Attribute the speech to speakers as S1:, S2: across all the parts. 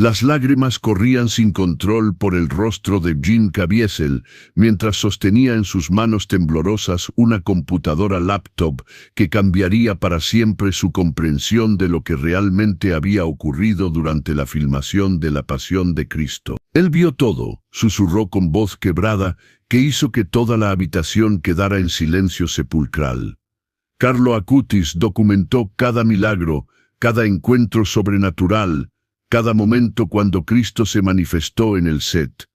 S1: Las lágrimas corrían sin control por el rostro de Jim Caviezel, mientras sostenía en sus manos temblorosas una computadora laptop que cambiaría para siempre su comprensión de lo que realmente había ocurrido durante la filmación de La Pasión de Cristo. Él vio todo, susurró con voz quebrada, que hizo que toda la habitación quedara en silencio sepulcral. Carlo Acutis documentó cada milagro, cada encuentro sobrenatural, cada momento cuando Cristo se manifestó en el set.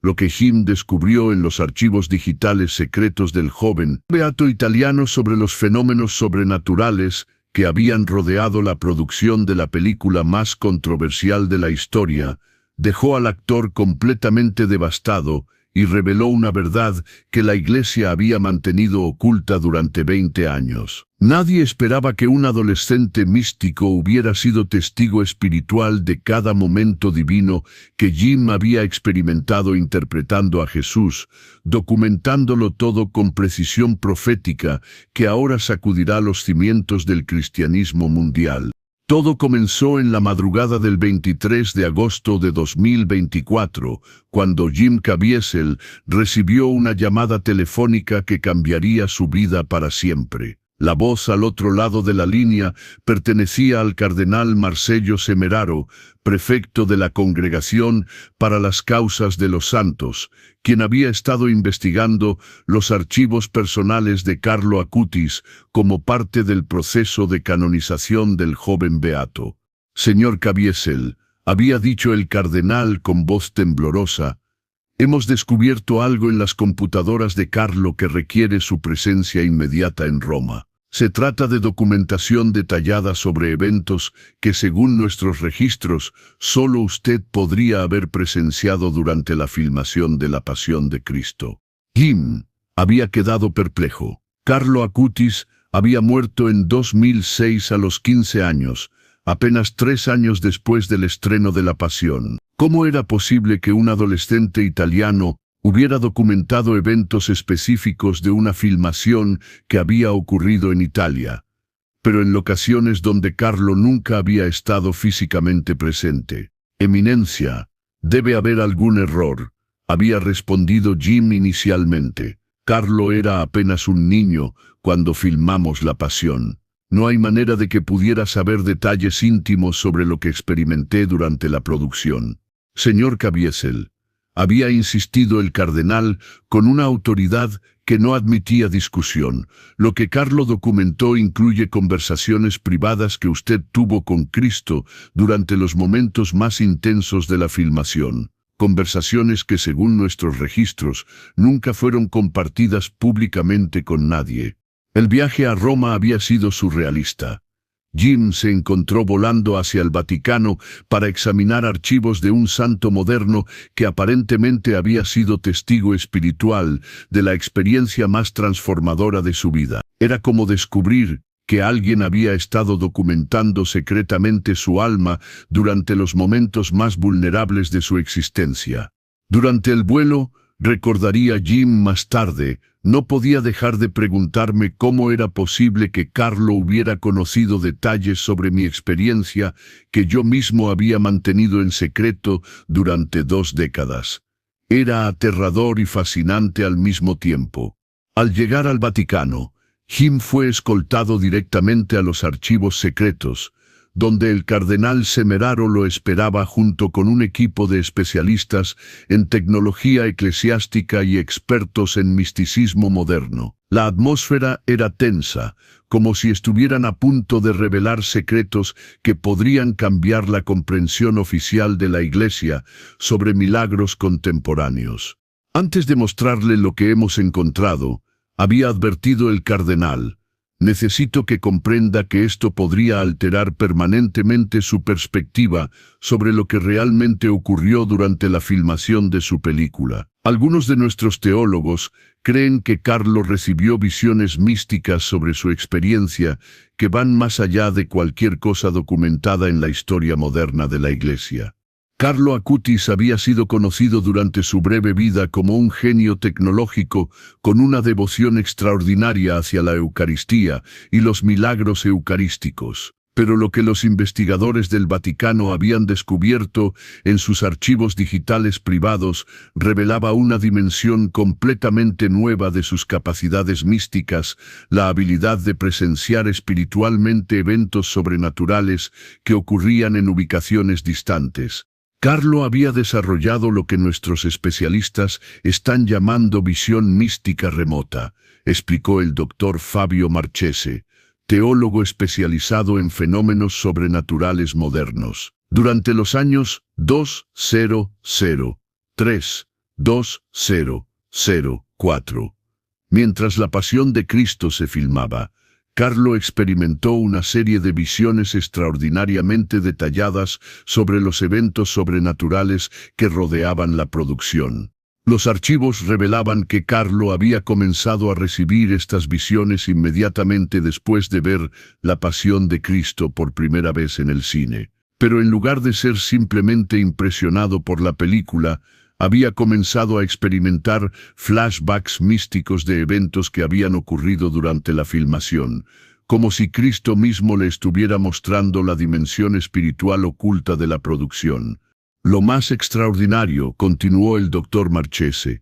S1: Lo que Jim descubrió en los archivos digitales secretos del joven beato italiano sobre los fenómenos sobrenaturales que habían rodeado la producción de la película más controversial de la historia, dejó al actor completamente devastado y reveló una verdad que la Iglesia había mantenido oculta durante 20 años. Nadie esperaba que un adolescente místico hubiera sido testigo espiritual de cada momento divino que Jim había experimentado interpretando a Jesús, documentándolo todo con precisión profética que ahora sacudirá los cimientos del cristianismo mundial. Todo comenzó en la madrugada del 23 de agosto de 2024, cuando Jim Caviezel recibió una llamada telefónica que cambiaría su vida para siempre. La voz al otro lado de la línea pertenecía al cardenal Marcello Semeraro, prefecto de la Congregación para las Causas de los Santos, quien había estado investigando los archivos personales de Carlo Acutis como parte del proceso de canonización del joven beato. «Señor Caviezel», había dicho el cardenal con voz temblorosa, «hemos descubierto algo en las computadoras de Carlo que requiere su presencia inmediata en Roma. Se trata de documentación detallada sobre eventos que, según nuestros registros, solo usted podría haber presenciado durante la filmación de La Pasión de Cristo». Jim había quedado perplejo. Carlo Acutis había muerto en 2006 a los 15 años, apenas 3 años después del estreno de La Pasión. ¿Cómo era posible que un adolescente italiano hubiera documentado eventos específicos de una filmación que había ocurrido en Italia, pero en locaciones donde Carlo nunca había estado físicamente presente? «Eminencia, debe haber algún error», había respondido Jim inicialmente. «Carlo era apenas un niño cuando filmamos La Pasión. No hay manera de que pudiera saber detalles íntimos sobre lo que experimenté durante la producción». «Señor Caviezel», había insistido el cardenal con una autoridad que no admitía discusión, «lo que Carlo documentó incluye conversaciones privadas que usted tuvo con Cristo durante los momentos más intensos de la filmación. Conversaciones que, según nuestros registros, nunca fueron compartidas públicamente con nadie». El viaje a Roma había sido surrealista. Jim se encontró volando hacia el Vaticano para examinar archivos de un santo moderno que aparentemente había sido testigo espiritual de la experiencia más transformadora de su vida. Era como descubrir que alguien había estado documentando secretamente su alma durante los momentos más vulnerables de su existencia. Durante el vuelo, recordaría Jim más tarde, no podía dejar de preguntarme cómo era posible que Carlo hubiera conocido detalles sobre mi experiencia que yo mismo había mantenido en secreto durante 2 décadas. Era aterrador y fascinante al mismo tiempo. Al llegar al Vaticano, Jim fue escoltado directamente a los archivos secretos, donde el cardenal Semeraro lo esperaba junto con un equipo de especialistas en tecnología eclesiástica y expertos en misticismo moderno. La atmósfera era tensa, como si estuvieran a punto de revelar secretos que podrían cambiar la comprensión oficial de la Iglesia sobre milagros contemporáneos. «Antes de mostrarle lo que hemos encontrado», había advertido el cardenal, «necesito que comprenda que esto podría alterar permanentemente su perspectiva sobre lo que realmente ocurrió durante la filmación de su película. Algunos de nuestros teólogos creen que Carlo recibió visiones místicas sobre su experiencia que van más allá de cualquier cosa documentada en la historia moderna de la Iglesia». Carlo Acutis había sido conocido durante su breve vida como un genio tecnológico con una devoción extraordinaria hacia la Eucaristía y los milagros eucarísticos. pero lo que los investigadores del Vaticano habían descubierto en sus archivos digitales privados revelaba una dimensión completamente nueva de sus capacidades místicas, la habilidad de presenciar espiritualmente eventos sobrenaturales que ocurrían en ubicaciones distantes. Carlo había desarrollado lo que nuestros especialistas están llamando visión mística remota, explicó el doctor Fabio Marchese, teólogo especializado en fenómenos sobrenaturales modernos. Durante los años 2003-2004, mientras La Pasión de Cristo se filmaba, Carlo experimentó una serie de visiones extraordinariamente detalladas sobre los eventos sobrenaturales que rodeaban la producción. Los archivos revelaban que Carlo había comenzado a recibir estas visiones inmediatamente después de ver La Pasión de Cristo por primera vez en el cine. Pero en lugar de ser simplemente impresionado por la película, había comenzado a experimentar flashbacks místicos de eventos que habían ocurrido durante la filmación, como si Cristo mismo le estuviera mostrando la dimensión espiritual oculta de la producción. Lo más extraordinario, continuó el doctor Marchese,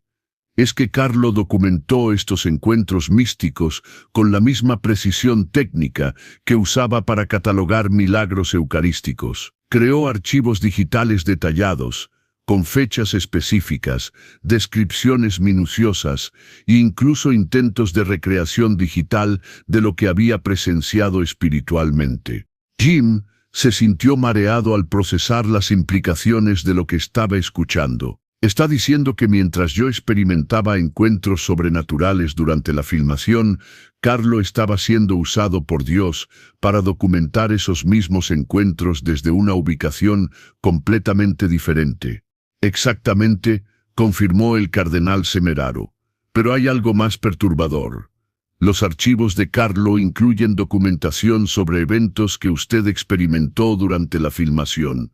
S1: es que Carlo documentó estos encuentros místicos con la misma precisión técnica que usaba para catalogar milagros eucarísticos. Creó archivos digitales detallados, con fechas específicas, descripciones minuciosas e incluso intentos de recreación digital de lo que había presenciado espiritualmente. Jim se sintió mareado al procesar las implicaciones de lo que estaba escuchando. Está diciendo que mientras yo experimentaba encuentros sobrenaturales durante la filmación, Carlo estaba siendo usado por Dios para documentar esos mismos encuentros desde una ubicación completamente diferente. Exactamente, confirmó el cardenal Semeraro. Pero hay algo más perturbador. Los archivos de Carlo incluyen documentación sobre eventos que usted experimentó durante la filmación,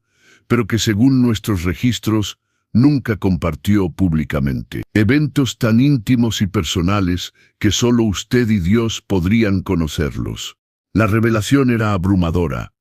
S1: pero que según nuestros registros, nunca compartió públicamente. Eventos tan íntimos y personales que solo usted y Dios podrían conocerlos. La revelación era abrumadora.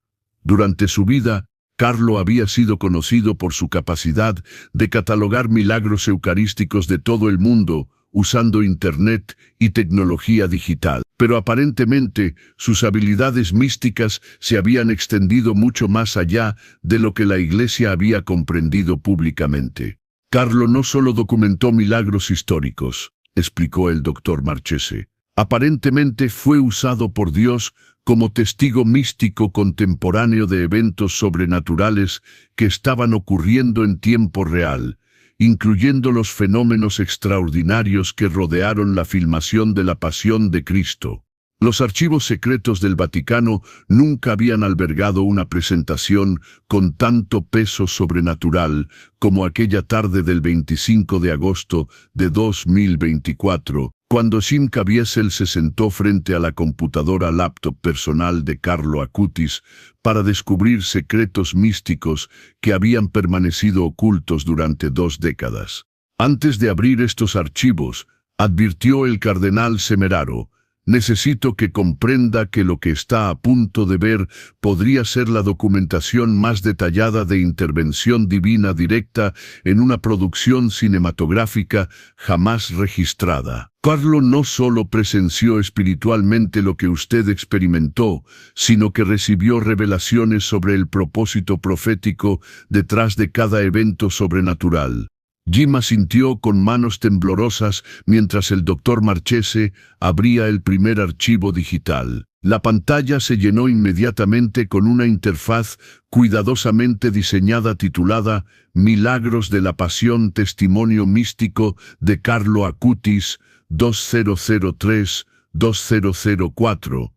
S1: Durante su vida, Carlo había sido conocido por su capacidad de catalogar milagros eucarísticos de todo el mundo, usando Internet y tecnología digital. Pero aparentemente, sus habilidades místicas se habían extendido mucho más allá de lo que la Iglesia había comprendido públicamente. Carlo no solo documentó milagros históricos, explicó el doctor Marchese. Aparentemente fue usado por Dios como testigo místico contemporáneo de eventos sobrenaturales que estaban ocurriendo en tiempo real, incluyendo los fenómenos extraordinarios que rodearon la filmación de La Pasión de Cristo. Los archivos secretos del Vaticano nunca habían albergado una presentación con tanto peso sobrenatural como aquella tarde del 25 de agosto de 2024, cuando Jim Caviezel se sentó frente a la computadora laptop personal de Carlo Acutis para descubrir secretos místicos que habían permanecido ocultos durante 2 décadas. Antes de abrir estos archivos, advirtió el cardenal Semeraro, necesito que comprenda que lo que está a punto de ver podría ser la documentación más detallada de intervención divina directa en una producción cinematográfica jamás registrada. Carlo no solo presenció espiritualmente lo que usted experimentó, sino que recibió revelaciones sobre el propósito profético detrás de cada evento sobrenatural. Jim asintió con manos temblorosas mientras el doctor Marchese abría el primer archivo digital. La pantalla se llenó inmediatamente con una interfaz cuidadosamente diseñada titulada Milagros de la Pasión, Testimonio Místico de Carlo Acutis, 2003-2004.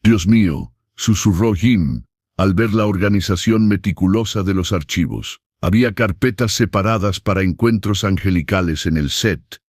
S1: Dios mío, susurró Jim, al ver la organización meticulosa de los archivos. Había carpetas separadas para encuentros angelicales en el set,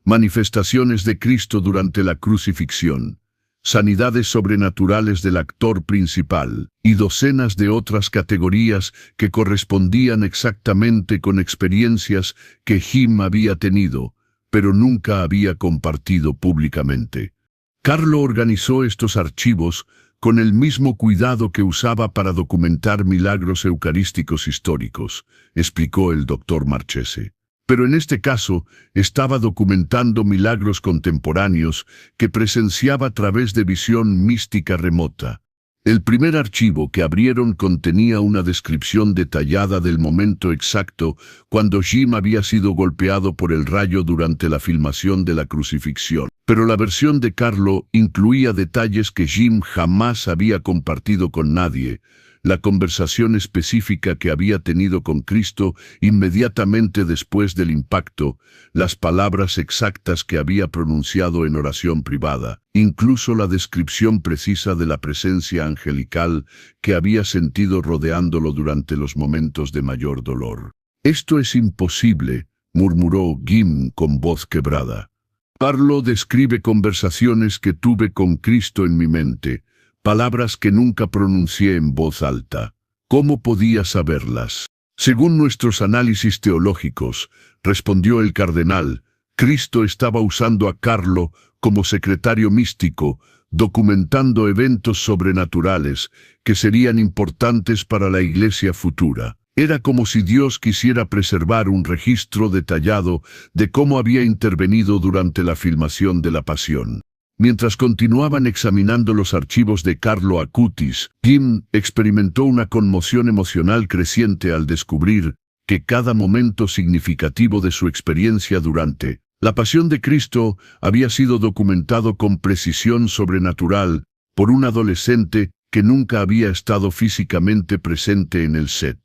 S1: manifestaciones de Cristo durante la crucifixión, sanidades sobrenaturales del actor principal, y docenas de otras categorías que correspondían exactamente con experiencias que Jim había tenido, pero nunca había compartido públicamente. Carlo organizó estos archivos con el mismo cuidado que usaba para documentar milagros eucarísticos históricos, explicó el doctor Marchese. Pero en este caso, estaba documentando milagros contemporáneos que presenciaba a través de visión mística remota. El primer archivo que abrieron contenía una descripción detallada del momento exacto cuando Jim había sido golpeado por el rayo durante la filmación de la crucifixión. Pero la versión de Carlo incluía detalles que Jim jamás había compartido con nadie. La conversación específica que había tenido con Cristo inmediatamente después del impacto, las palabras exactas que había pronunciado en oración privada, incluso la descripción precisa de la presencia angelical que había sentido rodeándolo durante los momentos de mayor dolor. «Esto es imposible», murmuró Jim con voz quebrada. «Carlo describe conversaciones que tuve con Cristo en mi mente, palabras que nunca pronuncié en voz alta. ¿Cómo podía saberlas?» «Según nuestros análisis teológicos», respondió el cardenal, «Cristo estaba usando a Carlo como secretario místico, documentando eventos sobrenaturales que serían importantes para la Iglesia futura. Era como si Dios quisiera preservar un registro detallado de cómo había intervenido durante la filmación de la Pasión». Mientras continuaban examinando los archivos de Carlo Acutis, Jim experimentó una conmoción emocional creciente al descubrir que cada momento significativo de su experiencia durante la Pasión de Cristo había sido documentado con precisión sobrenatural por un adolescente que nunca había estado físicamente presente en el set.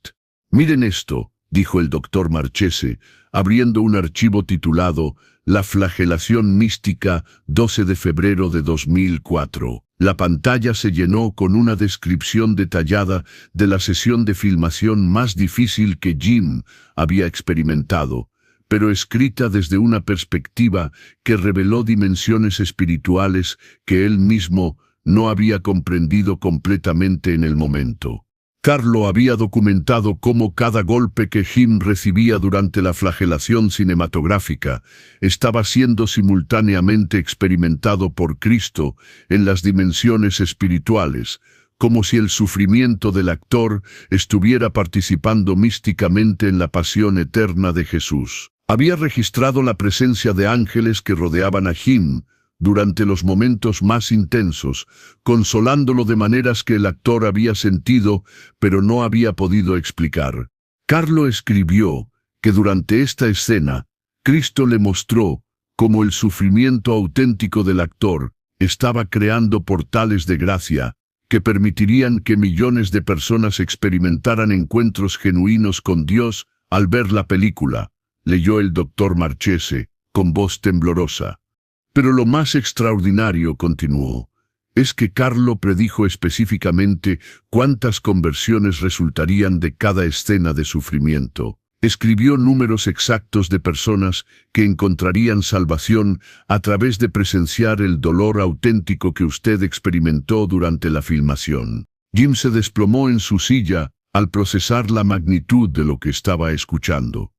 S1: «Miren esto», dijo el doctor Marchese, abriendo un archivo titulado «La flagelación mística, 12 de febrero de 2004». La pantalla se llenó con una descripción detallada de la sesión de filmación más difícil que Jim había experimentado, pero escrita desde una perspectiva que reveló dimensiones espirituales que él mismo no había comprendido completamente en el momento. Carlo había documentado cómo cada golpe que Jim recibía durante la flagelación cinematográfica estaba siendo simultáneamente experimentado por Cristo en las dimensiones espirituales, como si el sufrimiento del actor estuviera participando místicamente en la pasión eterna de Jesús. Había registrado la presencia de ángeles que rodeaban a Jim durante los momentos más intensos, consolándolo de maneras que el actor había sentido, pero no había podido explicar. Carlo escribió que durante esta escena, Cristo le mostró cómo el sufrimiento auténtico del actor estaba creando portales de gracia que permitirían que millones de personas experimentaran encuentros genuinos con Dios al ver la película, leyó el doctor Marchese, con voz temblorosa. Pero lo más extraordinario, continuó, es que Carlo predijo específicamente cuántas conversiones resultarían de cada escena de sufrimiento. Escribió números exactos de personas que encontrarían salvación a través de presenciar el dolor auténtico que usted experimentó durante la filmación. Jim se desplomó en su silla al procesar la magnitud de lo que estaba escuchando.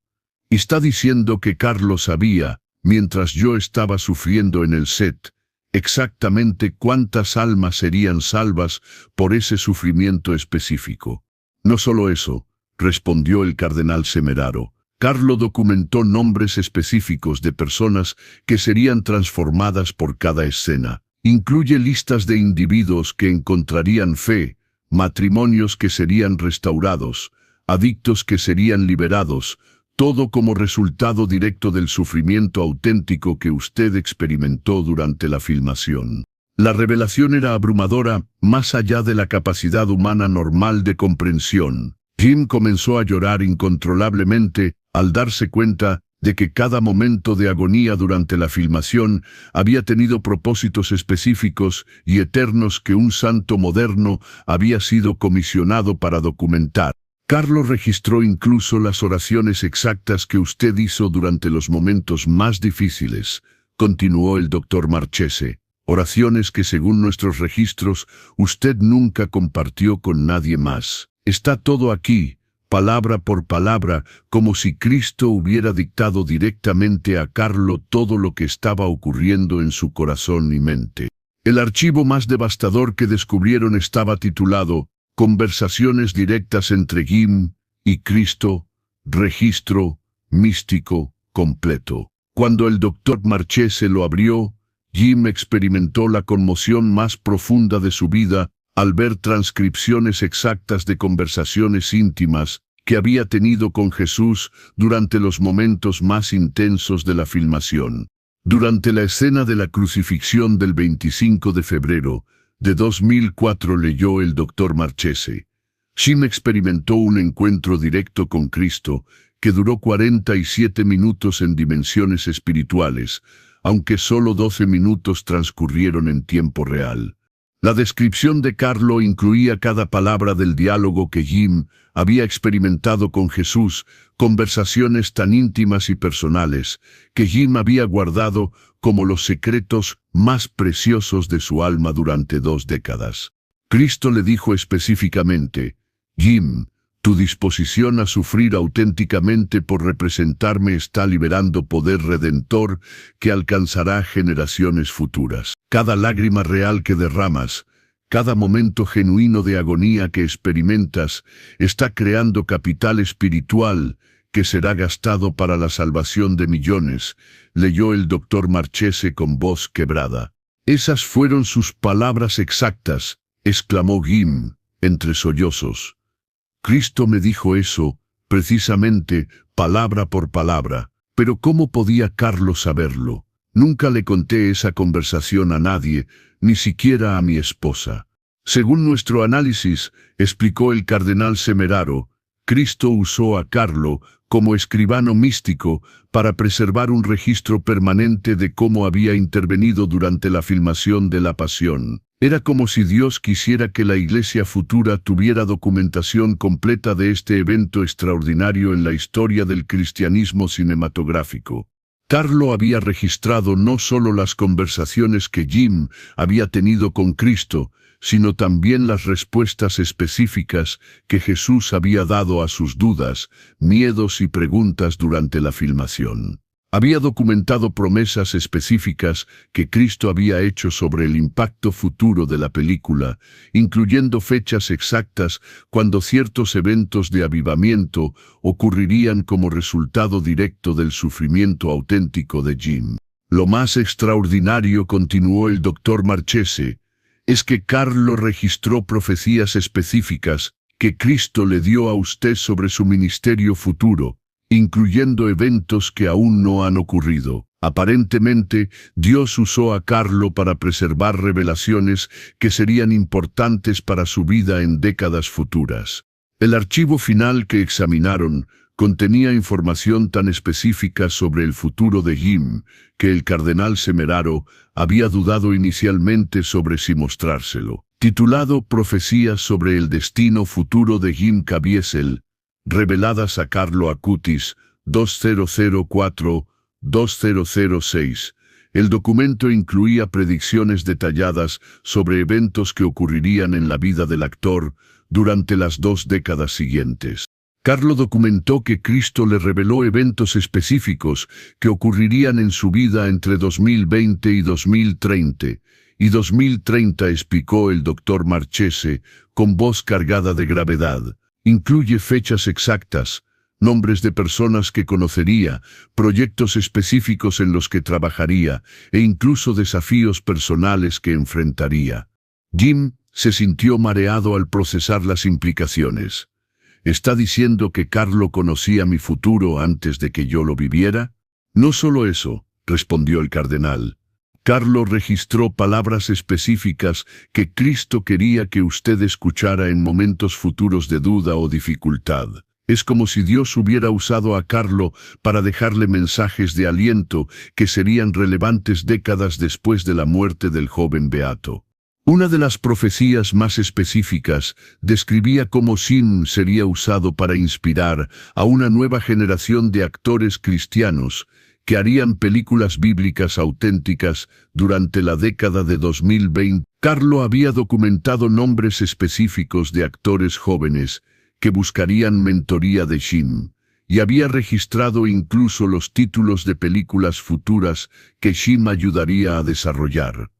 S1: «Está diciendo que Carlo sabía, mientras yo estaba sufriendo en el set, exactamente cuántas almas serían salvas por ese sufrimiento específico». «No solo eso», respondió el cardenal Semeraro. «Carlo documentó nombres específicos de personas que serían transformadas por cada escena. Incluye listas de individuos que encontrarían fe, matrimonios que serían restaurados, adictos que serían liberados, todo como resultado directo del sufrimiento auténtico que usted experimentó durante la filmación». La revelación era abrumadora, más allá de la capacidad humana normal de comprensión. Jim comenzó a llorar incontrolablemente al darse cuenta de que cada momento de agonía durante la filmación había tenido propósitos específicos y eternos que un santo moderno había sido comisionado para documentar. «Carlo registró incluso las oraciones exactas que usted hizo durante los momentos más difíciles», continuó el doctor Marchese. «Oraciones que según nuestros registros usted nunca compartió con nadie más. Está todo aquí, palabra por palabra, como si Cristo hubiera dictado directamente a Carlo todo lo que estaba ocurriendo en su corazón y mente». El archivo más devastador que descubrieron estaba titulado Conversaciones directas entre Jim y Cristo, registro místico completo. Cuando el doctor Marchese lo abrió, Jim experimentó la conmoción más profunda de su vida al ver transcripciones exactas de conversaciones íntimas que había tenido con Jesús durante los momentos más intensos de la filmación. Durante la escena de la crucifixión del 25 de febrero de 2004 leyó el doctor Marchese. Jim experimentó un encuentro directo con Cristo que duró 47 minutos en dimensiones espirituales, aunque solo 12 minutos transcurrieron en tiempo real. La descripción de Carlo incluía cada palabra del diálogo que Jim había experimentado con Jesús, conversaciones tan íntimas y personales que Jim había guardado como los secretos más preciosos de su alma durante 2 décadas. Cristo le dijo específicamente: Jim, tu disposición a sufrir auténticamente por representarme está liberando poder redentor que alcanzará generaciones futuras. Cada lágrima real que derramas, cada momento genuino de agonía que experimentas, está creando capital espiritual que será gastado para la salvación de millones, leyó el doctor Marchese con voz quebrada. Esas fueron sus palabras exactas, exclamó Jim, entre sollozos. Cristo me dijo eso, precisamente, palabra por palabra. Pero ¿cómo podía Carlo saberlo? Nunca le conté esa conversación a nadie, ni siquiera a mi esposa. Según nuestro análisis, explicó el cardenal Semeraro, Cristo usó a Carlo como escribano místico para preservar un registro permanente de cómo había intervenido durante la filmación de la Pasión. Era como si Dios quisiera que la Iglesia futura tuviera documentación completa de este evento extraordinario en la historia del cristianismo cinematográfico. Carlo había registrado no solo las conversaciones que Jim había tenido con Cristo, sino también las respuestas específicas que Jesús había dado a sus dudas, miedos y preguntas durante la filmación. Había documentado promesas específicas que Cristo había hecho sobre el impacto futuro de la película, incluyendo fechas exactas cuando ciertos eventos de avivamiento ocurrirían como resultado directo del sufrimiento auténtico de Jim. Lo más extraordinario, continuó el doctor Marchese, es que Carlo registró profecías específicas que Cristo le dio a usted sobre su ministerio futuro, incluyendo eventos que aún no han ocurrido. Aparentemente, Dios usó a Carlo para preservar revelaciones que serían importantes para su vida en décadas futuras. El archivo final que examinaron contenía información tan específica sobre el futuro de Jim que el cardenal Semeraro había dudado inicialmente sobre si mostrárselo. Titulado Profecías sobre el destino futuro de Jim Caviezel, reveladas a Carlo Acutis, 2004-2006. El documento incluía predicciones detalladas sobre eventos que ocurrirían en la vida del actor durante las 2 décadas siguientes. Carlo documentó que Cristo le reveló eventos específicos que ocurrirían en su vida entre 2020 y 2030, y 2030, explicó el doctor Marchese con voz cargada de gravedad. Incluye fechas exactas, nombres de personas que conocería, proyectos específicos en los que trabajaría e incluso desafíos personales que enfrentaría. Jim se sintió mareado al procesar las implicaciones. ¿Está diciendo que Carlo conocía mi futuro antes de que yo lo viviera? No solo eso, respondió el cardenal. Carlo registró palabras específicas que Cristo quería que usted escuchara en momentos futuros de duda o dificultad. Es como si Dios hubiera usado a Carlo para dejarle mensajes de aliento que serían relevantes décadas después de la muerte del joven beato. Una de las profecías más específicas describía cómo Jim sería usado para inspirar a una nueva generación de actores cristianos que harían películas bíblicas auténticas durante la década de 2020. Carlo había documentado nombres específicos de actores jóvenes que buscarían mentoría de Jim, y había registrado incluso los títulos de películas futuras que Jim ayudaría a desarrollar.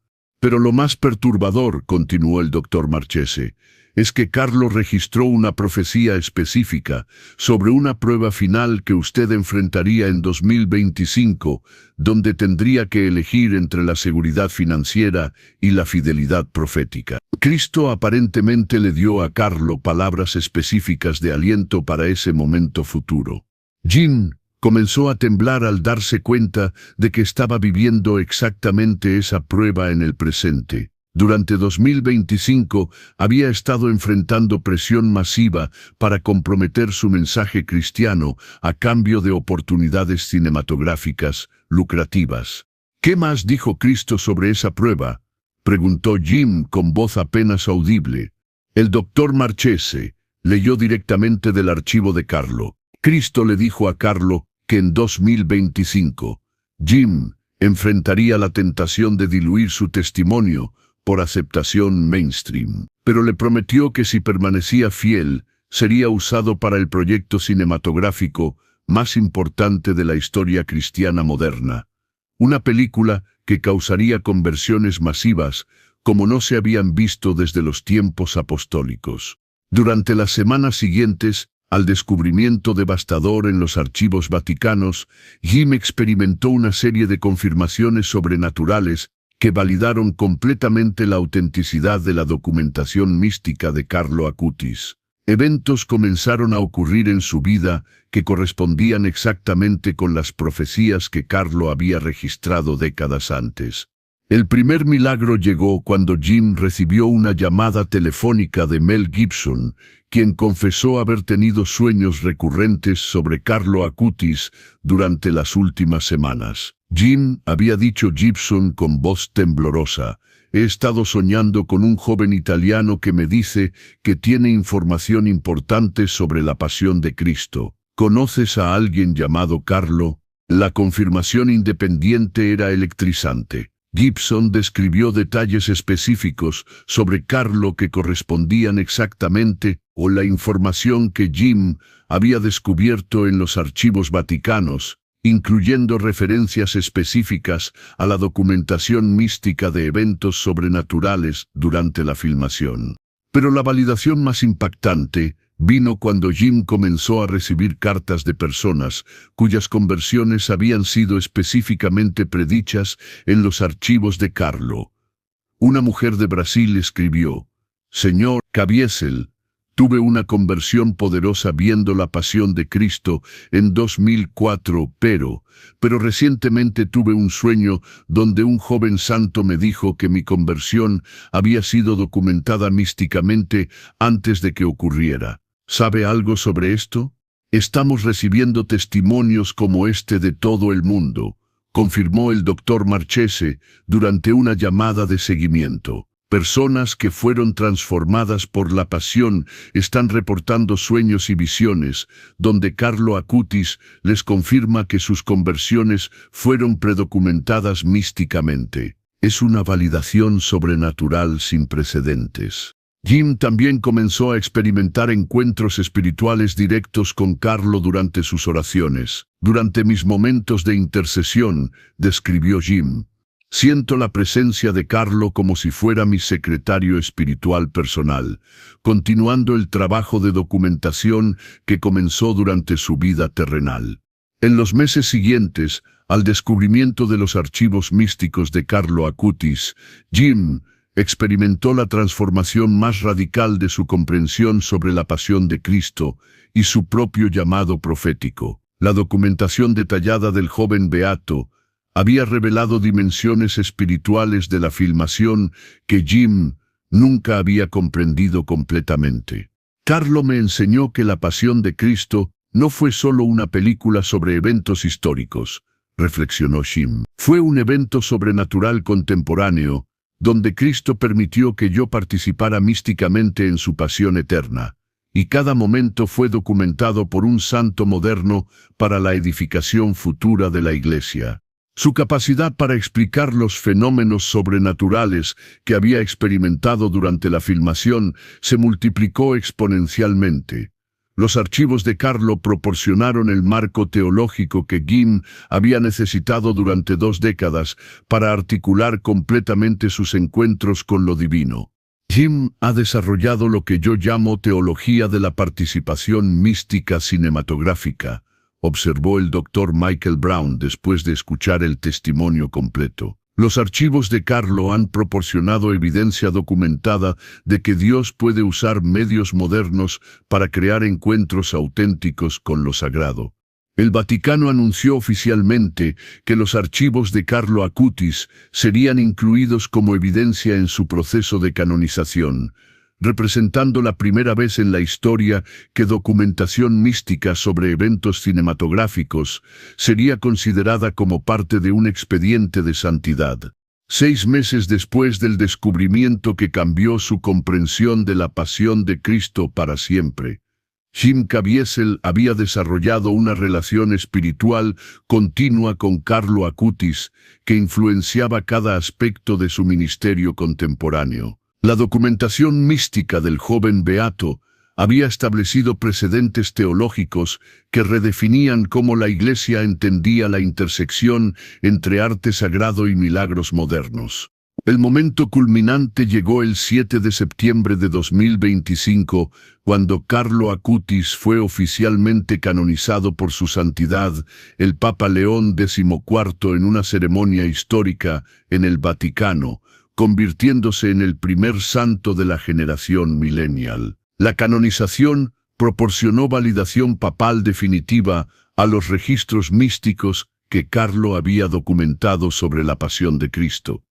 S1: Pero lo más perturbador, continuó el doctor Marchese, es que Carlo registró una profecía específica sobre una prueba final que usted enfrentaría en 2025, donde tendría que elegir entre la seguridad financiera y la fidelidad profética. Cristo aparentemente le dio a Carlo palabras específicas de aliento para ese momento futuro. Jim comenzó a temblar al darse cuenta de que estaba viviendo exactamente esa prueba en el presente. Durante 2025 había estado enfrentando presión masiva para comprometer su mensaje cristiano a cambio de oportunidades cinematográficas lucrativas. ¿Qué más dijo Cristo sobre esa prueba?, preguntó Jim con voz apenas audible. El doctor Marchese leyó directamente del archivo de Carlo. Cristo le dijo a Carlo que en 2025, Jim enfrentaría la tentación de diluir su testimonio por aceptación mainstream, pero le prometió que si permanecía fiel, sería usado para el proyecto cinematográfico más importante de la historia cristiana moderna. Una película que causaría conversiones masivas como no se habían visto desde los tiempos apostólicos. Durante las semanas siguientes al descubrimiento devastador en los archivos vaticanos, Jim experimentó una serie de confirmaciones sobrenaturales que validaron completamente la autenticidad de la documentación mística de Carlo Acutis. Eventos comenzaron a ocurrir en su vida que correspondían exactamente con las profecías que Carlo había registrado décadas antes. El primer milagro llegó cuando Jim recibió una llamada telefónica de Mel Gibson, quien confesó haber tenido sueños recurrentes sobre Carlo Acutis durante las últimas semanas. Jim había dicho Gibson con voz temblorosa: «He estado soñando con un joven italiano que me dice que tiene información importante sobre la pasión de Cristo. ¿Conoces a alguien llamado Carlo?». La confirmación independiente era electrizante. Gibson describió detalles específicos sobre Carlo que correspondían exactamente con la información que Jim había descubierto en los archivos vaticanos, incluyendo referencias específicas a la documentación mística de eventos sobrenaturales durante la filmación. Pero la validación más impactante vino cuando Jim comenzó a recibir cartas de personas cuyas conversiones habían sido específicamente predichas en los archivos de Carlo. Una mujer de Brasil escribió: «Señor Caviezel, tuve una conversión poderosa viendo la pasión de Cristo en 2004, pero recientemente tuve un sueño donde un joven santo me dijo que mi conversión había sido documentada místicamente antes de que ocurriera. ¿Sabe algo sobre esto? Estamos recibiendo testimonios como este de todo el mundo», confirmó el doctor Marchese durante una llamada de seguimiento. Personas que fueron transformadas por la pasión están reportando sueños y visiones, donde Carlo Acutis les confirma que sus conversiones fueron predocumentadas místicamente. Es una validación sobrenatural sin precedentes. Jim también comenzó a experimentar encuentros espirituales directos con Carlo durante sus oraciones. «Durante mis momentos de intercesión», describió Jim, «siento la presencia de Carlo como si fuera mi secretario espiritual personal, continuando el trabajo de documentación que comenzó durante su vida terrenal». En los meses siguientes, al descubrimiento de los archivos místicos de Carlo Acutis, Jim experimentó la transformación más radical de su comprensión sobre la pasión de Cristo y su propio llamado profético. La documentación detallada del joven beato había revelado dimensiones espirituales de la filmación que Jim nunca había comprendido completamente. «Carlo me enseñó que la pasión de Cristo no fue solo una película sobre eventos históricos», reflexionó Jim. «Fue un evento sobrenatural contemporáneo, donde Cristo permitió que yo participara místicamente en su pasión eterna, y cada momento fue documentado por un santo moderno para la edificación futura de la Iglesia». Su capacidad para explicar los fenómenos sobrenaturales que había experimentado durante la filmación se multiplicó exponencialmente. Los archivos de Carlo proporcionaron el marco teológico que Jim había necesitado durante 2 décadas para articular completamente sus encuentros con lo divino. Jim ha desarrollado lo que yo llamo teología de la participación mística cinematográfica, observó el Dr. Michael Brown después de escuchar el testimonio completo. Los archivos de Carlo han proporcionado evidencia documentada de que Dios puede usar medios modernos para crear encuentros auténticos con lo sagrado. El Vaticano anunció oficialmente que los archivos de Carlo Acutis serían incluidos como evidencia en su proceso de canonización, representando la primera vez en la historia que documentación mística sobre eventos cinematográficos sería considerada como parte de un expediente de santidad. 6 meses después del descubrimiento que cambió su comprensión de la pasión de Cristo para siempre, Jim Caviezel había desarrollado una relación espiritual continua con Carlo Acutis que influenciaba cada aspecto de su ministerio contemporáneo. La documentación mística del joven beato había establecido precedentes teológicos que redefinían cómo la Iglesia entendía la intersección entre arte sagrado y milagros modernos. El momento culminante llegó el 7 de septiembre de 2025, cuando Carlo Acutis fue oficialmente canonizado por su santidad, el Papa León XIV, en una ceremonia histórica en el Vaticano, convirtiéndose en el primer santo de la generación millennial. La canonización proporcionó validación papal definitiva a los registros místicos que Carlo había documentado sobre la pasión de Cristo,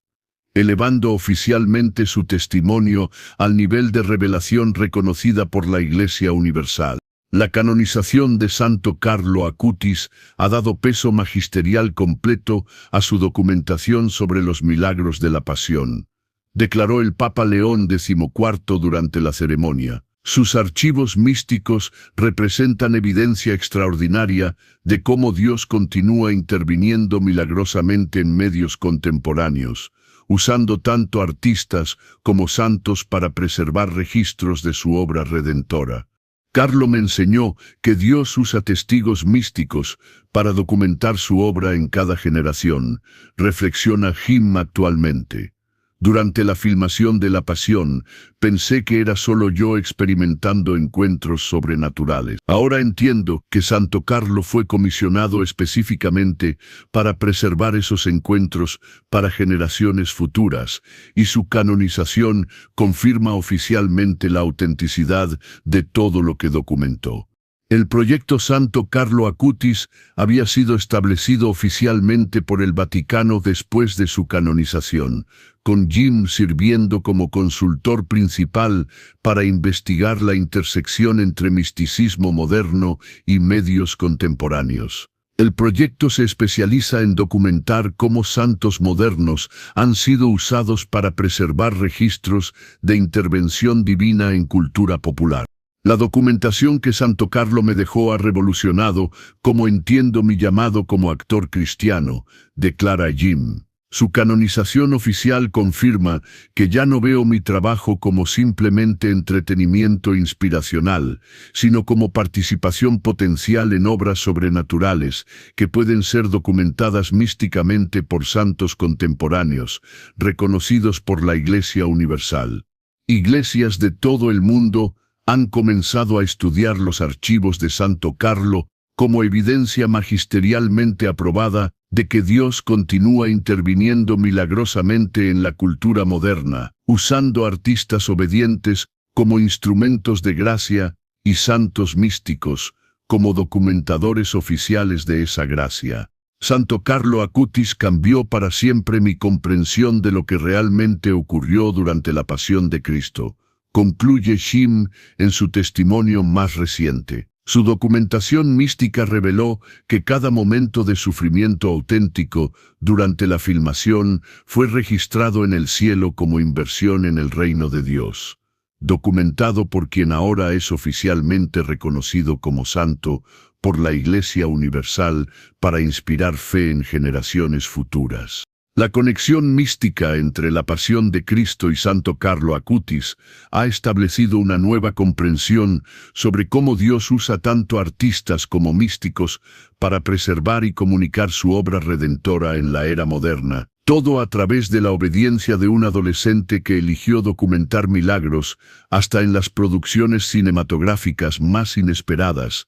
S1: elevando oficialmente su testimonio al nivel de revelación reconocida por la Iglesia Universal. La canonización de Santo Carlo Acutis ha dado peso magisterial completo a su documentación sobre los milagros de la pasión, declaró el Papa León XIV durante la ceremonia. Sus archivos místicos representan evidencia extraordinaria de cómo Dios continúa interviniendo milagrosamente en medios contemporáneos, usando tanto artistas como santos para preservar registros de su obra redentora. Carlo me enseñó que Dios usa testigos místicos para documentar su obra en cada generación, reflexiona Jim actualmente. Durante la filmación de La Pasión, pensé que era solo yo experimentando encuentros sobrenaturales. Ahora entiendo que Santo Carlo fue comisionado específicamente para preservar esos encuentros para generaciones futuras, y su canonización confirma oficialmente la autenticidad de todo lo que documentó. El proyecto Santo Carlo Acutis había sido establecido oficialmente por el Vaticano después de su canonización, con Jim sirviendo como consultor principal para investigar la intersección entre misticismo moderno y medios contemporáneos. El proyecto se especializa en documentar cómo santos modernos han sido usados para preservar registros de intervención divina en cultura popular. La documentación que Santo Carlo me dejó ha revolucionado cómo entiendo mi llamado como actor cristiano, declara Jim. Su canonización oficial confirma que ya no veo mi trabajo como simplemente entretenimiento inspiracional, sino como participación potencial en obras sobrenaturales que pueden ser documentadas místicamente por santos contemporáneos, reconocidos por la Iglesia Universal. Iglesias de todo el mundo han comenzado a estudiar los archivos de Santo Carlo como evidencia magisterialmente aprobada de que Dios continúa interviniendo milagrosamente en la cultura moderna, usando artistas obedientes como instrumentos de gracia y santos místicos como documentadores oficiales de esa gracia. Santo Carlo Acutis cambió para siempre mi comprensión de lo que realmente ocurrió durante la pasión de Cristo, concluye Jim en su testimonio más reciente. Su documentación mística reveló que cada momento de sufrimiento auténtico durante la filmación fue registrado en el cielo como inversión en el reino de Dios, documentado por quien ahora es oficialmente reconocido como santo por la Iglesia Universal para inspirar fe en generaciones futuras. La conexión mística entre la pasión de Cristo y Santo Carlo Acutis ha establecido una nueva comprensión sobre cómo Dios usa tanto artistas como místicos para preservar y comunicar su obra redentora en la era moderna. Todo a través de la obediencia de un adolescente que eligió documentar milagros hasta en las producciones cinematográficas más inesperadas,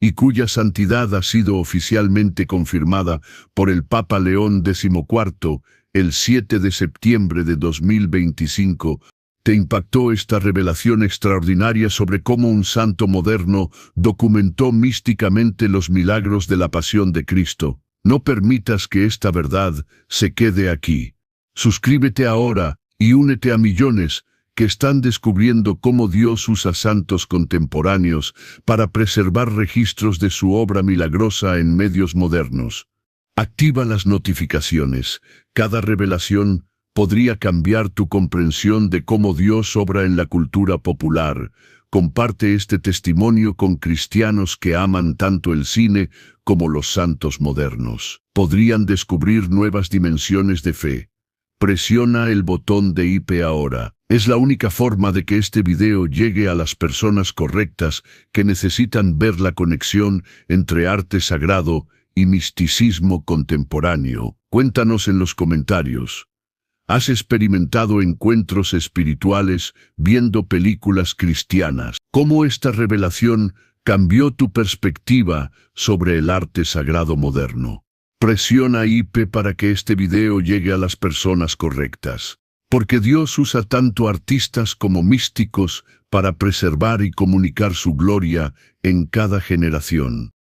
S1: y cuya santidad ha sido oficialmente confirmada por el Papa León XIV el 7 de septiembre de 2025, ¿te impactó esta revelación extraordinaria sobre cómo un santo moderno documentó místicamente los milagros de la pasión de Cristo? No permitas que esta verdad se quede aquí. Suscríbete ahora y únete a millones que están descubriendo cómo Dios usa santos contemporáneos para preservar registros de su obra milagrosa en medios modernos. Activa las notificaciones. Cada revelación podría cambiar tu comprensión de cómo Dios obra en la cultura popular. Comparte este testimonio con cristianos que aman tanto el cine como los santos modernos. Podrían descubrir nuevas dimensiones de fe. Presiona el botón de IP ahora. Es la única forma de que este video llegue a las personas correctas que necesitan ver la conexión entre arte sagrado y misticismo contemporáneo. Cuéntanos en los comentarios. ¿Has experimentado encuentros espirituales viendo películas cristianas? ¿Cómo esta revelación cambió tu perspectiva sobre el arte sagrado moderno? Presiona IP para que este video llegue a las personas correctas. Porque Dios usa tanto artistas como místicos para preservar y comunicar su gloria en cada generación.